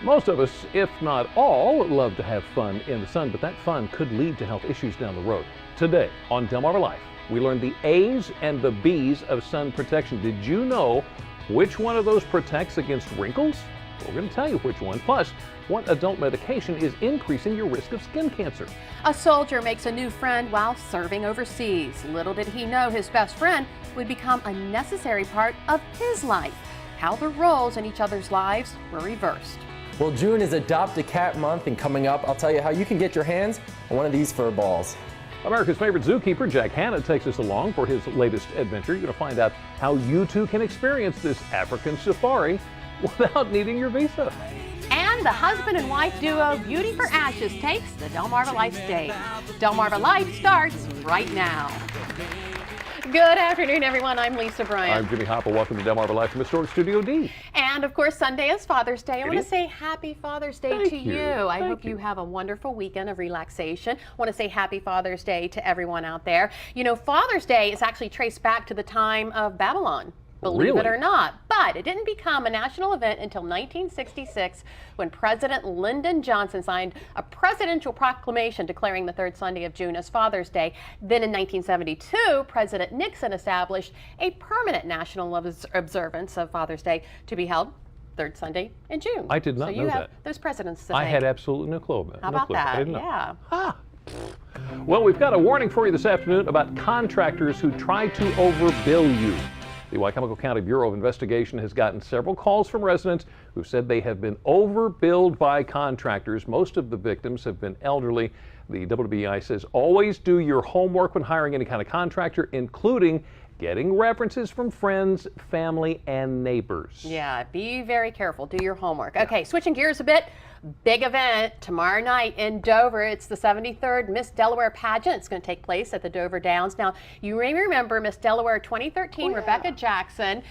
Most of us, if not all, love to have fun in the sun, but that fun could lead to health issues down the road. Today on Delaware Life, we learn the A's and the B's of sun protection. Did you know which one of those protects against wrinkles? We're going to tell you which one. Plus, what adult medication is increasing your risk of skin cancer. A soldier makes a new friend while serving overseas. Little did he know his best friend would become a necessary part of his life. How the roles in each other's lives were reversed. Well, June is Adopt a Cat Month, and coming up, I'll tell you how you can get your hands on one of these fur balls. America's favorite zookeeper, Jack Hanna, takes us along for his latest adventure. You're going to find out how you too can experience this African safari without needing your visa. And the husband and wife duo Beauty for Ashes takes the Delmarva Life stage. Delmarva Life starts right now. Good afternoon, everyone. I'm Lisa Bryant. I'm Jimmy Hopper. Welcome to Delmarva Life from Historic Studio D. And of course, Sunday is Father's Day. I want to say happy Father's Day to you. I hope you have a wonderful weekend of relaxation. I want to say happy Father's Day to everyone out there. You know, Father's Day is actually traced back to the time of Babylon. Believe it or not, but it didn't become a national event until 1966 when President Lyndon Johnson signed a presidential proclamation declaring the third Sunday of June as Father's Day. Then in 1972, President Nixon established a permanent national observance of Father's Day to be held third Sunday in June. I did not know that. Those presidents to I thank. had absolutely no clue about that. How about that? I didn't know. Yeah. Ah. Well, we've got a warning for you this afternoon about contractors who try to overbill you. The Wycomico County Bureau of Investigation has gotten several calls from residents who said they have been overbilled by contractors. Most of the victims have been elderly. The WBI says always do your homework when hiring any kind of contractor, including getting references from friends, family, and neighbors. Yeah, be very careful. Do your homework. Okay, switching gears a bit. Big event tomorrow night in Dover. It's the 73rd Miss Delaware Pageant. It's going to take place at the Dover Downs. Now, you may remember Miss Delaware 2013, Rebecca Jackson.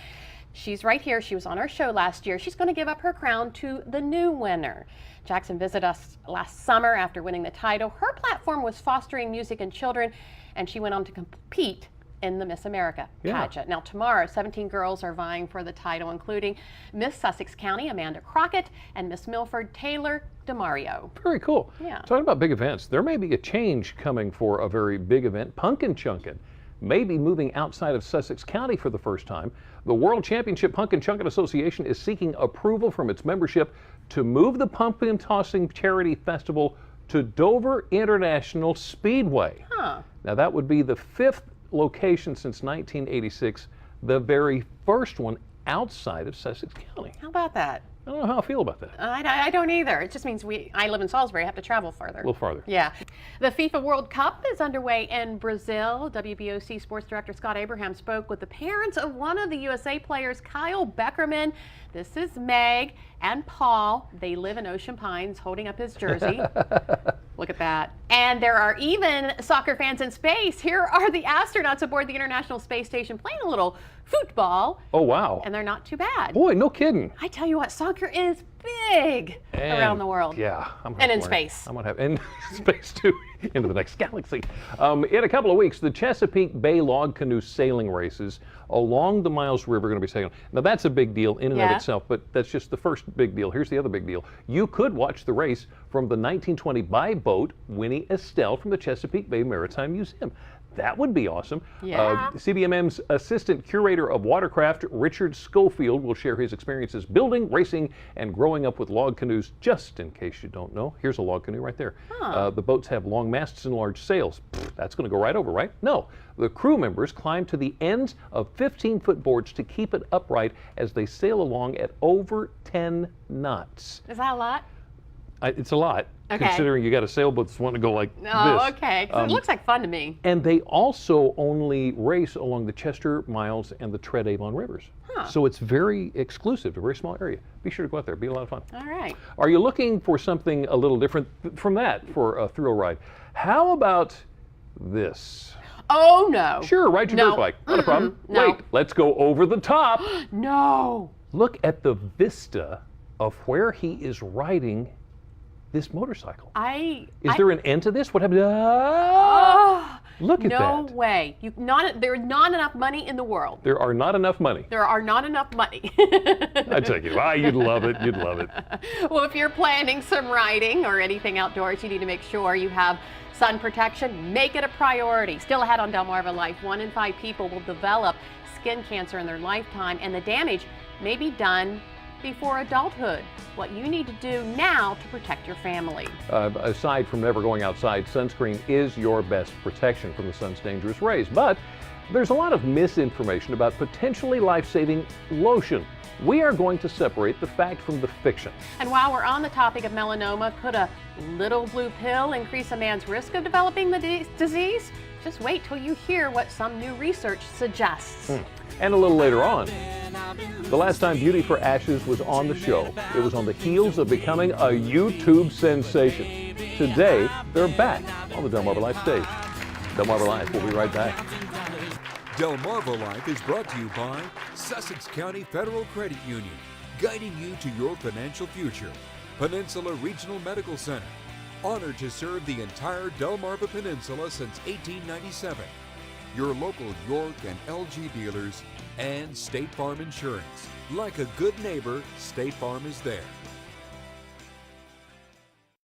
She's right here. She was on our show last year. She's going to give up her crown to the new winner. Jackson visited us last summer after winning the title. Her platform was fostering music in children, and she went on to compete in the Miss America pageant. Now tomorrow, 17 girls are vying for the title, including Miss Sussex County, Amanda Crockett, and Miss Milford, Taylor DeMario. Very cool. Yeah. Talking about big events, there may be a change coming for a very big event. Pumpkin Chunkin' may be moving outside of Sussex County for the first time. The World Championship Pumpkin Chunkin' Association is seeking approval from its membership to move the pumpkin tossing charity festival to Dover International Speedway. Now that would be the fifth location since 1986, the very first one outside of Sussex County. How about that? I don't know how I feel about that. I don't either. It just means I live in Salisbury, I have to travel further. A little farther. Yeah. The FIFA World Cup is underway in Brazil. WBOC Sports Director Scott Abraham spoke with the parents of one of the USA players, Kyle Beckerman. This is Meg and Paul. They live in Ocean Pines, holding up his jersey. Look at that. And there are even soccer fans in space. Here are the astronauts aboard the International Space Station playing a little football. Oh, wow. And they're not too bad. Boy, no kidding. I tell you what, soccer is big around the world. Yeah. And in space. I'm going to have in space too, into the next galaxy. In a couple of weeks, the Chesapeake Bay log canoe sailing races along the Miles River are going to be sailing. Now that's a big deal in and of itself, but that's just the first big deal. Here's the other big deal. You could watch the race from the 1920 by boat Winnie Estelle from the Chesapeake Bay Maritime Museum. That would be awesome. Yeah. CBMM's Assistant Curator of Watercraft, Richard Schofield, will share his experiences building, racing, and growing up with log canoes, just in case you don't know. Here's a log canoe right there. The boats have long masts and large sails. That's going to go right over, right? No. The crew members climb to the ends of 15-foot boards to keep it upright as they sail along at over 10 knots. Is that a lot? It's a lot, considering you got a sailboat that's wanting to go like this. Oh, okay. It looks like fun to me. And they also only race along the Chester, Miles, and the Tread Avon rivers. So it's very exclusive, a very small area. Be sure to go out there. It'll be a lot of fun. All right. Are you looking for something a little different from that for a thrill ride? How about this? Oh, no. Sure, ride your dirt bike. Not a problem. No. Wait, let's go over the top. No. Look at the vista of where he is riding this motorcycle. Is there an end to this? What happened? Look at that. No way. There's not enough money in the world. There are not enough money. There are not enough money. I take it. You'd love it. You'd love it. Well, if you're planning some riding or anything outdoors, you need to make sure you have sun protection. Make it a priority. Still ahead on Delmarva Life, 1 in 5 people will develop skin cancer in their lifetime, and the damage may be done before adulthood. What you need to do now to protect your family. Aside from never going outside, sunscreen is your best protection from the sun's dangerous rays. But there's a lot of misinformation about potentially life-saving lotion. We are going to separate the fact from the fiction. And while we're on the topic of melanoma, could a little blue pill increase a man's risk of developing the disease? Just wait till you hear what some new research suggests. And a little later on, the last time Beauty for Ashes was on the show, it was on the heels of becoming a YouTube sensation. Today, they're back on the Delmarva Life stage. Delmarva Life, we'll be right back. Delmarva Life is brought to you by Sussex County Federal Credit Union, guiding you to your financial future. Peninsula Regional Medical Center, honored to serve the entire Delmarva Peninsula since 1897. Your local York and LG dealers, and State Farm Insurance. Like a good neighbor, State Farm is there.